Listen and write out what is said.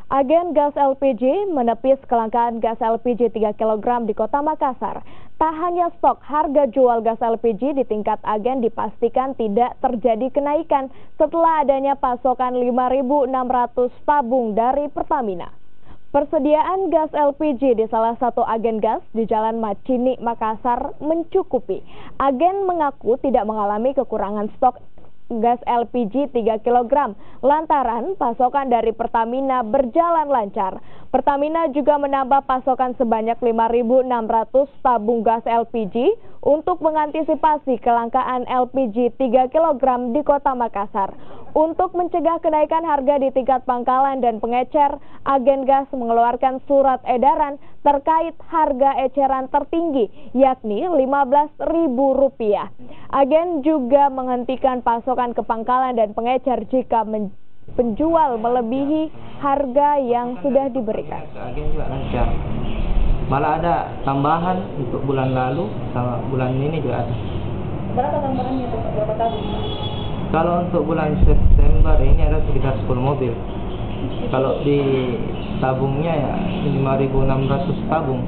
Agen gas LPG menepis kelangkaan gas LPG 3 kg di Kota Makassar. Tak hanya stok, harga jual gas LPG di tingkat agen dipastikan tidak terjadi kenaikan setelah adanya pasokan 5.600 tabung dari Pertamina. Persediaan gas LPG di salah satu agen gas di Jalan Macini, Makassar mencukupi. Agen mengaku tidak mengalami kekurangan stok gas LPG 3 kg lantaran pasokan dari Pertamina berjalan lancar. Pertamina juga menambah pasokan sebanyak 5.600 tabung gas LPG untuk mengantisipasi kelangkaan LPG 3 kg di Kota Makassar. Untuk mencegah kenaikan harga di tingkat pangkalan dan pengecer, agen gas mengeluarkan surat edaran terkait harga eceran tertinggi, yakni Rp15.000. Agen juga menghentikan pasokan ke pangkalan dan pengecer jika penjual melebihi harga yang sudah diberikan. Agen juga lancar. Malah ada tambahan untuk bulan lalu sama bulan ini juga ada. Berapa tambahannya? Berapa tabung? Kalau untuk bulan September ini ada sekitar 10 mobil. Kalau di tabungnya ya 5.600 tabung.